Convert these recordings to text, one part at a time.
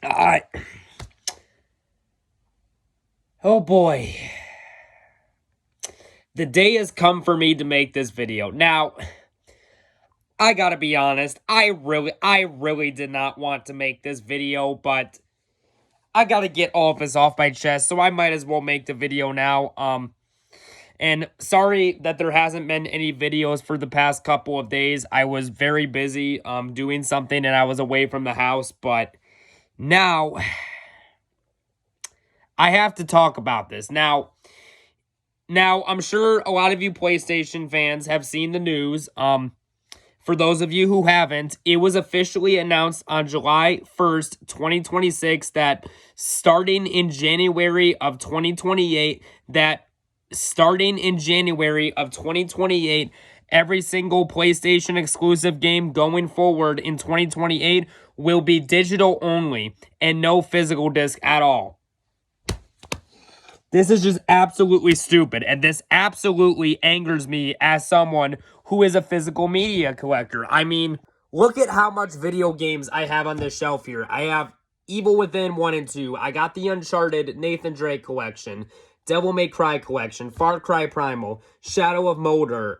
Alright. Oh boy. The day has come for me to make this video. Now, I gotta be honest, I really did not want to make this video, but I gotta get all of this off my chest, so I might as well make the video now. And sorry that there hasn't been any videos for the past couple of days. I was very busy doing something and I was away from the house, but now I have to talk about this. Now, I'm sure a lot of you PlayStation fans have seen the news. For those of you who haven't, it was officially announced on July 1st, 2026 that starting in January of 2028, every single PlayStation exclusive game going forward in 2028 will be digital only and no physical disc at all. This is just absolutely stupid, and this absolutely angers me as someone who is a physical media collector. I mean, look at how much video games I have on this shelf here. I have Evil Within 1 and 2. I got the Uncharted Nathan Drake collection, Devil May Cry collection, Far Cry Primal, Shadow of Mordor,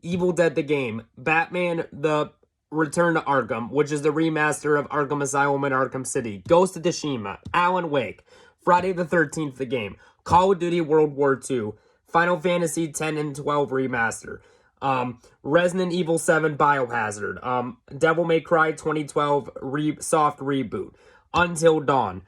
Evil Dead the game, Batman the Return to Arkham, which is the remaster of Arkham Asylum and Arkham City, Ghost of Tsushima, Alan Wake, Friday the 13th the game, Call of Duty World War II, Final Fantasy 10 and 12 remaster, Resident Evil 7 Biohazard, Devil May Cry 2012 soft reboot, Until Dawn,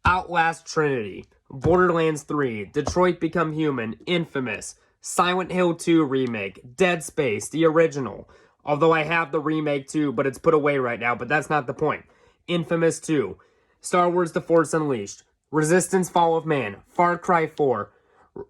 Outlast Trinity, Borderlands 3, Detroit Become Human, Infamous, Silent Hill 2 remake, Dead Space, the original, although I have the remake too, but it's put away right now, but that's not the point, Infamous 2, Star Wars The Force Unleashed, Resistance Fall of Man, Far Cry 4,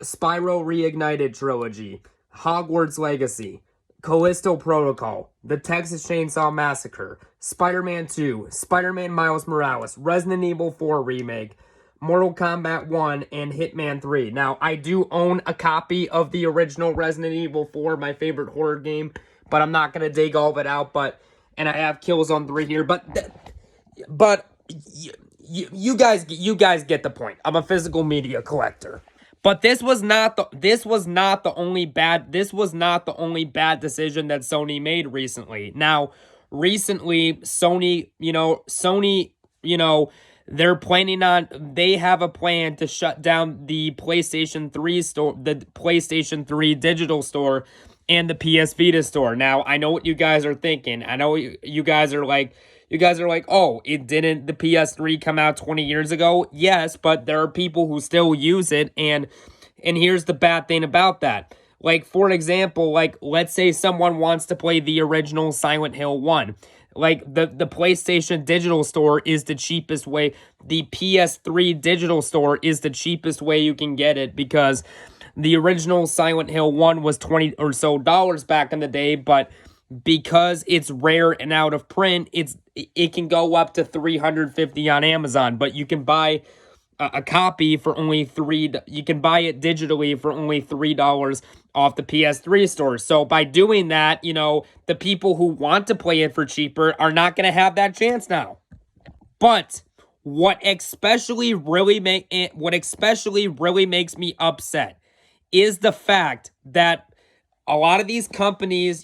Spyro Reignited Trilogy, Hogwarts Legacy, Callisto Protocol, The Texas Chainsaw Massacre, Spider-Man 2, Spider-Man Miles Morales, Resident Evil 4 Remake, Mortal Kombat 1, and Hitman 3. Now, I do own a copy of the original Resident Evil 4, my favorite horror game, but I'm not going to dig all of it out, and I have Killzone 3 here, but you guys get the point. I'm a physical media collector. But this was not the only bad decision that Sony made recently. Now, recently Sony, they have a plan to shut down the PlayStation 3 store, the PlayStation 3 digital store and the PS Vita store. Now, I know what you guys are thinking. I know you guys are like, oh, didn't the PS3 come out 20 years ago? Yes, but there are people who still use it, and here's the bad thing about that. Like, for example, like, let's say someone wants to play the original Silent Hill 1. Like, the PlayStation digital store is the cheapest way. The PS3 digital store is the cheapest way you can get it, because the original Silent Hill 1 was $20 or so back in the day, but because it's rare and out of print, it can go up to $350 on Amazon, but you can buy a copy for only you can buy it digitally for only $3 off the PS3 store. So by doing that, the people who want to play it for cheaper are not going to have that chance now. But what especially really makes me upset is the fact that a lot of these companies,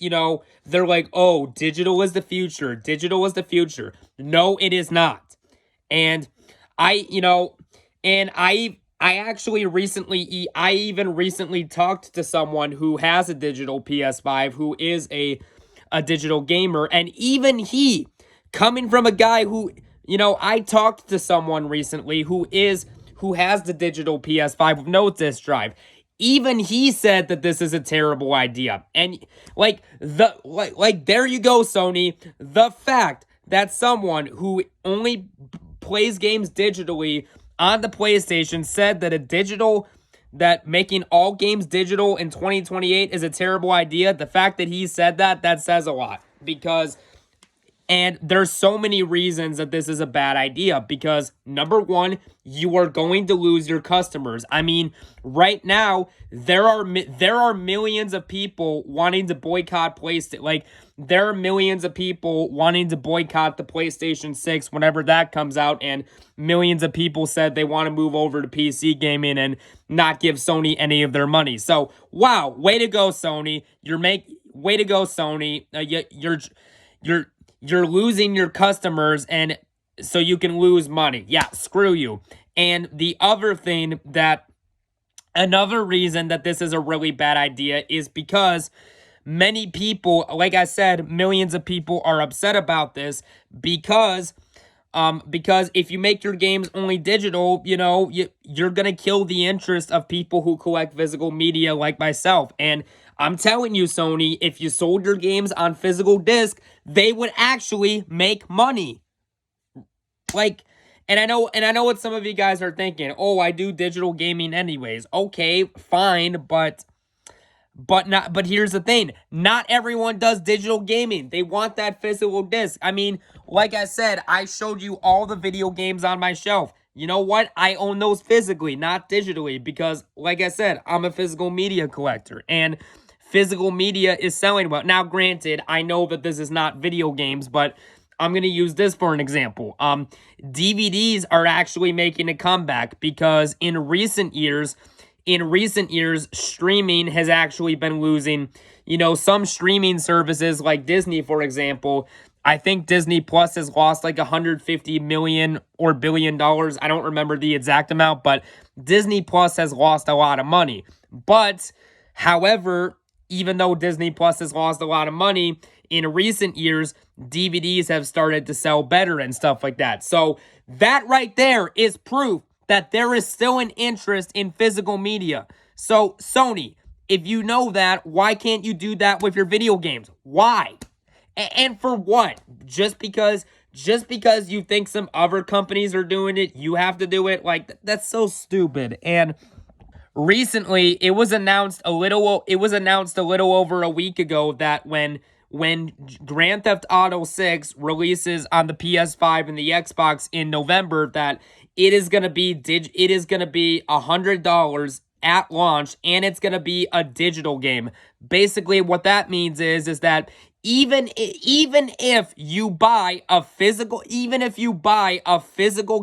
they're like, oh, digital is the future. Digital is the future. No, it is not. And I even recently talked to someone who has a digital PS5, who is a digital gamer. And even he, coming from a guy who, I talked to someone recently who has the digital PS5 with no disk drive. Even he said that this is a terrible idea. And there you go, Sony. The fact that someone who only plays games digitally on the PlayStation said that making all games digital in 2028 is a terrible idea. The fact that he said that says a lot, because And there's so many reasons that this is a bad idea because number one, you are going to lose your customers. I mean, right now there are millions of people wanting to boycott PlayStation. Like there are millions of people wanting to boycott the PlayStation 6 whenever that comes out, and millions of people said they want to move over to PC gaming and not give Sony any of their money. So, wow, way to go, Sony. Way to go, Sony. You're losing your customers, and so you can lose money. Yeah, screw you. And the other thing that another reason that this is a really bad idea is because many people, like I said, millions of people are upset about this because if you make your games only digital, you're gonna kill the interest of people who collect physical media like myself. And I'm telling you, Sony, if you sold your games on physical disc, they would actually make money. Like, and I know what some of you guys are thinking. Oh, I do digital gaming anyways. Okay, fine, but here's the thing. Not everyone does digital gaming. They want that physical disc. I mean, like I said, I showed you all the video games on my shelf. You know what? I own those physically, not digitally, because like I said, I'm a physical media collector and physical media is selling well. Now, granted, I know that this is not video games, but I'm going to use this for an example. DVDs are actually making a comeback because in recent years, streaming has actually been losing, some streaming services like Disney, for example. I think Disney Plus has lost like $150 million or $1 billion. I don't remember the exact amount, but Disney Plus has lost a lot of money. But, however, even though Disney Plus has lost a lot of money, in recent years, DVDs have started to sell better and stuff like that. So that right there is proof that there is still an interest in physical media. So, Sony, if you know that, why can't you do that with your video games? Why? And for what? Just because you think some other companies are doing it, you have to do it? Like, that's so stupid. And recently, it was announced a little over a week ago that when Grand Theft Auto 6 releases on the PS5 and the Xbox in November, that it is going to be $100 at launch, and it's going to be a digital game. Basically, what that means is that even if you buy a physical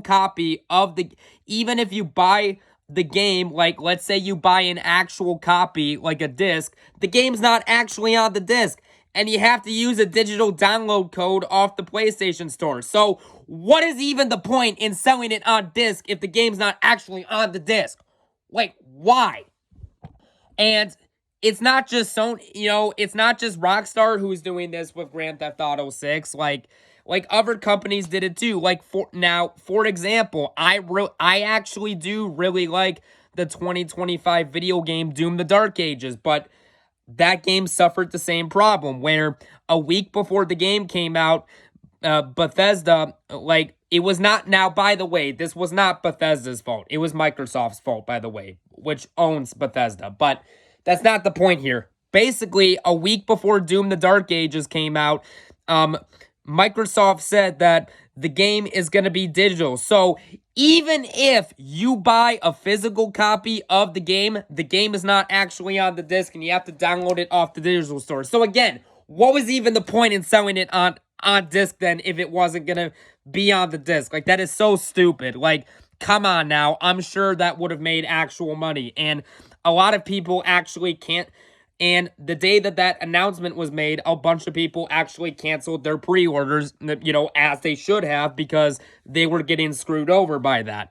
copy of even if you buy the game, like let's say you buy an actual copy, like a disc, the game's not actually on the disc, and you have to use a digital download code off the PlayStation Store. So what is even the point in selling it on disc if the game's not actually on the disc? Like, why? And it's not just Sony, it's not just Rockstar who's doing this with Grand Theft Auto 6. Like other companies did it too. Like, for example, I actually do really like the 2025 video game Doom: The Dark Ages, but that game suffered the same problem where a week before the game came out, Bethesda, it was not, now, by the way, this was not Bethesda's fault. It was Microsoft's fault, by the way, which owns Bethesda, but that's not the point here. Basically, a week before Doom: The Dark Ages came out, Microsoft said that the game is going to be digital. So even if you buy a physical copy of the game is not actually on the disc and you have to download it off the digital store. So again, what was even the point in selling it on disc then if it wasn't going to be on the disc? Like, that is so stupid. Like, come on now. I'm sure that would have made actual money. And a lot of people actually can't. And the day that announcement was made, a bunch of people actually canceled their pre-orders, as they should have, because they were getting screwed over by that.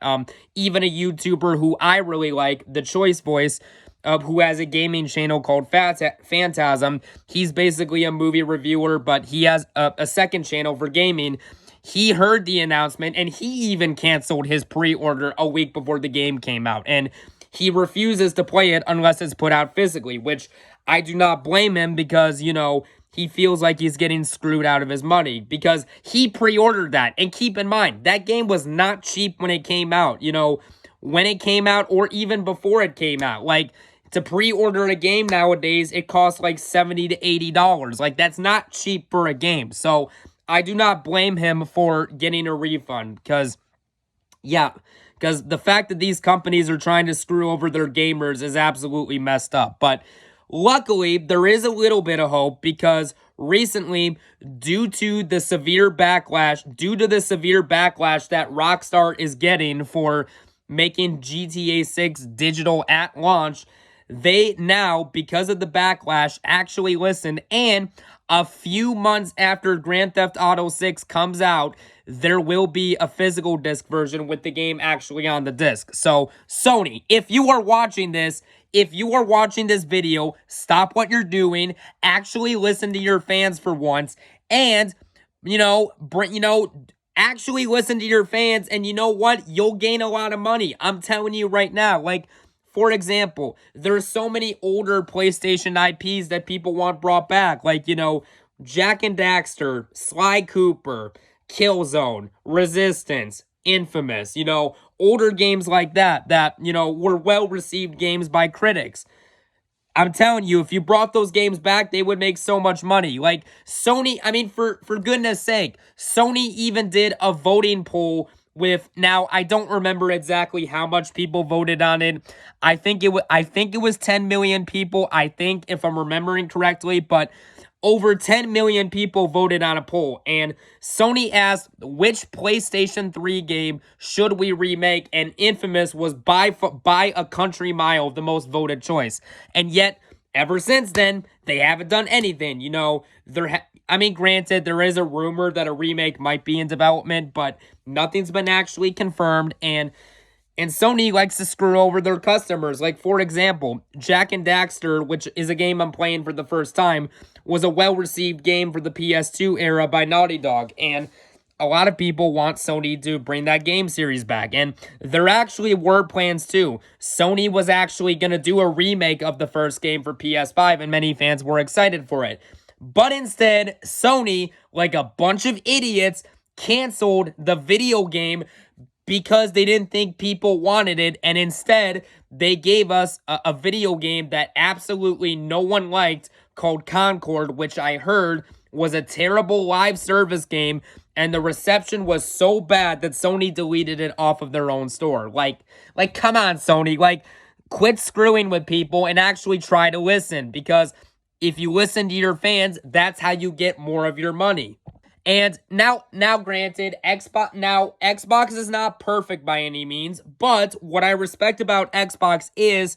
Even a YouTuber who I really like, The Choice Voice, who has a gaming channel called Phantasm, he's basically a movie reviewer, but he has a second channel for gaming. He heard the announcement, and he even canceled his pre-order a week before the game came out. And he refuses to play it unless it's put out physically, which I do not blame him because, he feels like he's getting screwed out of his money because he pre-ordered that. And keep in mind, that game was not cheap when it came out, when it came out or even before it came out. Like, to pre-order a game nowadays, it costs like $70 to $80. Like, that's not cheap for a game. So I do not blame him for getting a refund because, yeah, because the fact that these companies are trying to screw over their gamers is absolutely messed up. But luckily, there is a little bit of hope because recently, due to the severe backlash that Rockstar is getting for making GTA 6 digital at launch, they now, because of the backlash, actually listened. And a few months after Grand Theft Auto 6 comes out, there will be a physical disc version with the game actually on the disc. So, Sony, if you are watching this video, stop what you're doing, actually listen to your fans for once, and, actually listen to your fans, and you know what? You'll gain a lot of money. I'm telling you right now. Like, for example, there's so many older PlayStation IPs that people want brought back. Like, Jak and Daxter, Sly Cooper, Killzone, Resistance, Infamous, older games like that, were well-received games by critics. I'm telling you, if you brought those games back, they would make so much money. Like, Sony, I mean, for goodness sake, Sony even did a voting poll with, now, I don't remember exactly how much people voted on it. I think it was 10 million people, I think, if I'm remembering correctly, but over 10 million people voted on a poll, and Sony asked which PlayStation 3 game should we remake, and Infamous was by a country mile the most voted choice. And yet, ever since then, they haven't done anything. Granted, there is a rumor that a remake might be in development, but nothing's been actually confirmed, and Sony likes to screw over their customers. Like, for example, Jak and Daxter, which is a game I'm playing for the first time, was a well-received game for the PS2 era by Naughty Dog, and a lot of people want Sony to bring that game series back, and there actually were plans too. Sony was actually going to do a remake of the first game for PS5, and many fans were excited for it. But instead, Sony, like a bunch of idiots, canceled the video game because they didn't think people wanted it, and instead, they gave us a video game that absolutely no one liked called Concord, which I heard was a terrible live service game, and the reception was so bad that Sony deleted it off of their own store. Like, come on, Sony. Like, quit screwing with people and actually try to listen, because if you listen to your fans, that's how you get more of your money. And now, granted, Xbox is not perfect by any means, but what I respect about Xbox is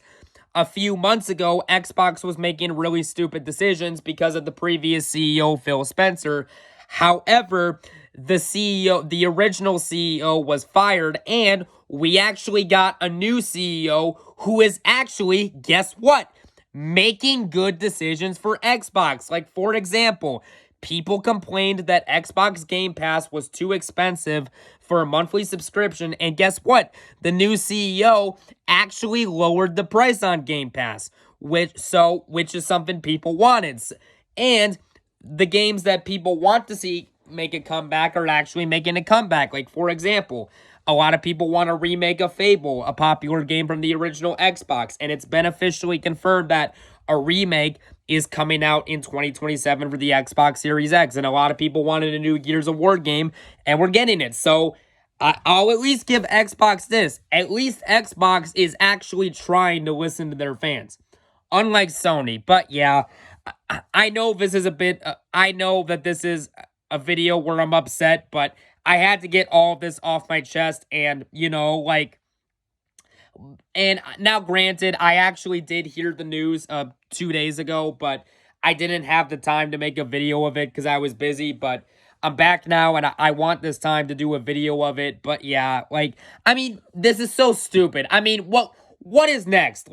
a few months ago, Xbox was making really stupid decisions because of the previous CEO, Phil Spencer. However, the original CEO was fired, and we actually got a new CEO who is actually, guess what? Making good decisions for Xbox. Like, for example, people complained that Xbox Game Pass was too expensive for a monthly subscription, and guess what? The new CEO actually lowered the price on Game Pass, which is something people wanted. And the games that people want to see make a comeback are actually making a comeback. Like, for example, a lot of people want to remake a Fable, a popular game from the original Xbox, and it's been officially confirmed that a remake is coming out in 2027 for the Xbox Series X, and a lot of people wanted a new Gears of War game, and we're getting it. So I'll at least give Xbox this. At least Xbox is actually trying to listen to their fans, unlike Sony. But yeah, I know this is I know that this is a video where I'm upset, but I had to get all of this off my chest, and, and now, granted, I actually did hear the news 2 days ago, but I didn't have the time to make a video of it because I was busy, but I'm back now, and I want this time to do a video of it. But yeah, this is so stupid. What is next?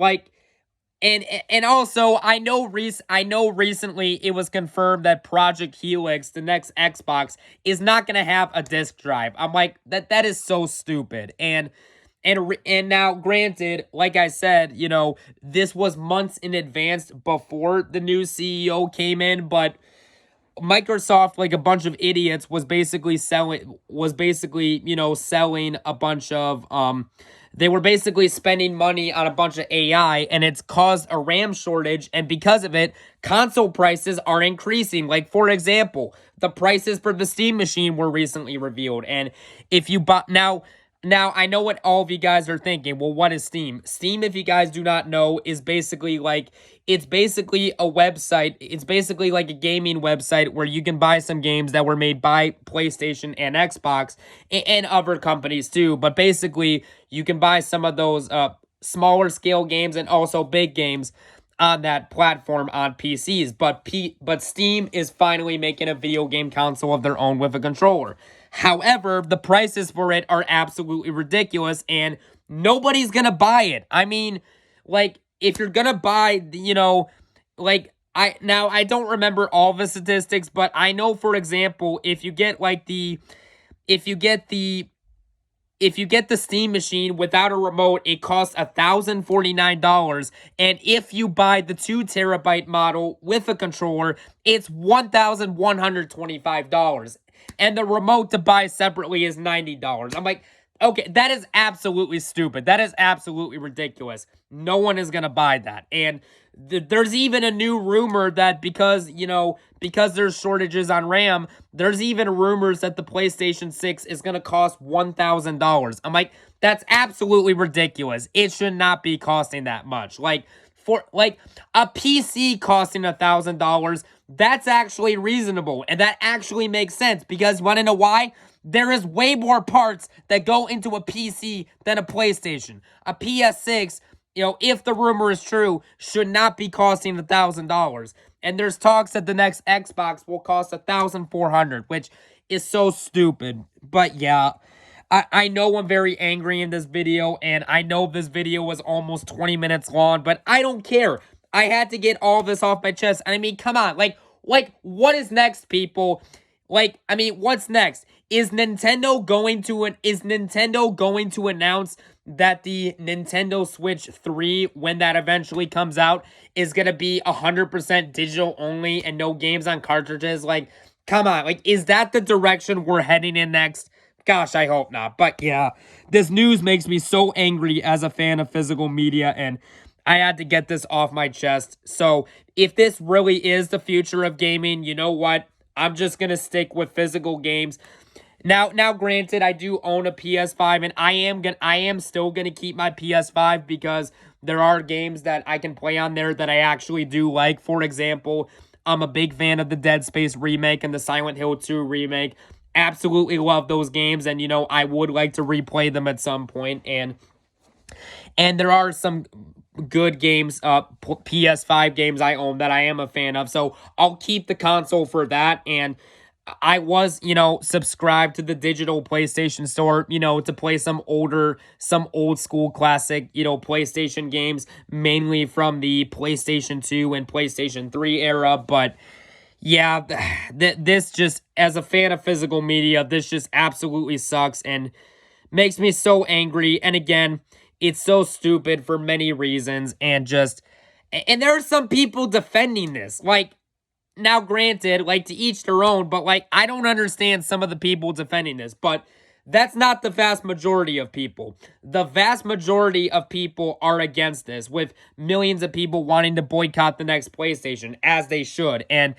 And also, I know recently it was confirmed that Project Helix, the next Xbox, is not going to have a disc drive. I'm like, that is so stupid. And now, granted, like I said, this was months in advance before the new CEO came in, but Microsoft, like a bunch of idiots, was basically selling a bunch of they were basically spending money on a bunch of AI, and it's caused a RAM shortage, and because of it, console prices are increasing. Like, for example, the prices for the Steam machine were recently revealed, and if you buy now, I know what all of you guys are thinking. Well, what is Steam? Steam, if you guys do not know, is basically like, it's basically a website. It's basically like a gaming website where you can buy some games that were made by PlayStation and Xbox and other companies too. But basically, you can buy some of those smaller scale games and also big games on that platform on PCs. But Steam is finally making a video game console of their own with a controller. However, the prices for it are absolutely ridiculous, and nobody's gonna buy it. I mean, like, if you're gonna buy, like, I don't remember all the statistics, but I know, for example, if you get the Steam machine without a remote, it costs $1,049. And if you buy the 2 terabyte model with a controller, it's $1,125. And the remote to buy separately is $90. I'm like, okay, that is absolutely stupid. That is absolutely ridiculous. No one is going to buy that. And there's even a new rumor that because there's shortages on RAM, there's even rumors that the PlayStation 6 is going to cost $1,000. I'm like, that's absolutely ridiculous. It should not be costing that much. Like, for like a PC costing $1,000, that's actually reasonable, and that actually makes sense, because want to know why? There is way more parts that go into a PC than a PlayStation. A PS6, if the rumor is true, should not be costing $1,000. And there's talks that the next Xbox will cost $1,400, which is so stupid. But yeah, I know I'm very angry in this video, and I know this video was almost 20 minutes long, but I don't care. I had to get all this off my chest. And I mean, come on, like, what is next, people? Like, I mean, what's next? Is Nintendo going to announce that the Nintendo Switch 3, when that eventually comes out, is going to be 100% digital only and no games on cartridges? Like, come on. Like, is that the direction we're heading in next? Gosh, I hope not. But yeah, this news makes me so angry as a fan of physical media, and I had to get this off my chest. So if this really is the future of gaming, you know what? I'm just going to stick with physical games. Now, granted, I do own a PS5, and I am still gonna keep my PS5 because there are games that I can play on there that I actually do like. For example, I'm a big fan of the Dead Space remake and the Silent Hill 2 remake. Absolutely love those games, and I would like to replay them at some point. And there are some good games, PS5 games I own that I am a fan of. So I'll keep the console for that. And I was, subscribed to the digital PlayStation Store, to play some old school classic, PlayStation games, mainly from the PlayStation 2 and PlayStation 3 era. But yeah, this just, as a fan of physical media, this just absolutely sucks and makes me so angry. And again, it's so stupid for many reasons, and there are some people defending this. Like, now, granted, like, to each their own, but, like, I don't understand some of the people defending this, but that's not the vast majority of people. The vast majority of people are against this, with millions of people wanting to boycott the next PlayStation, as they should. And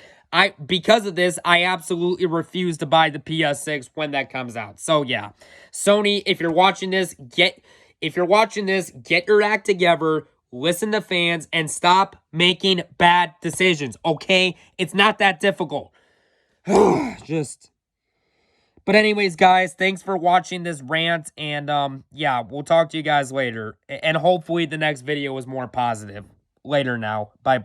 because of this, I absolutely refuse to buy the PS6 when that comes out. So, yeah. Sony, if you're watching this, get your act together. Listen to fans and stop making bad decisions, okay? It's not that difficult. But anyways, guys, thanks for watching this rant, and yeah, we'll talk to you guys later. And hopefully the next video is more positive. Later now. Bye-bye.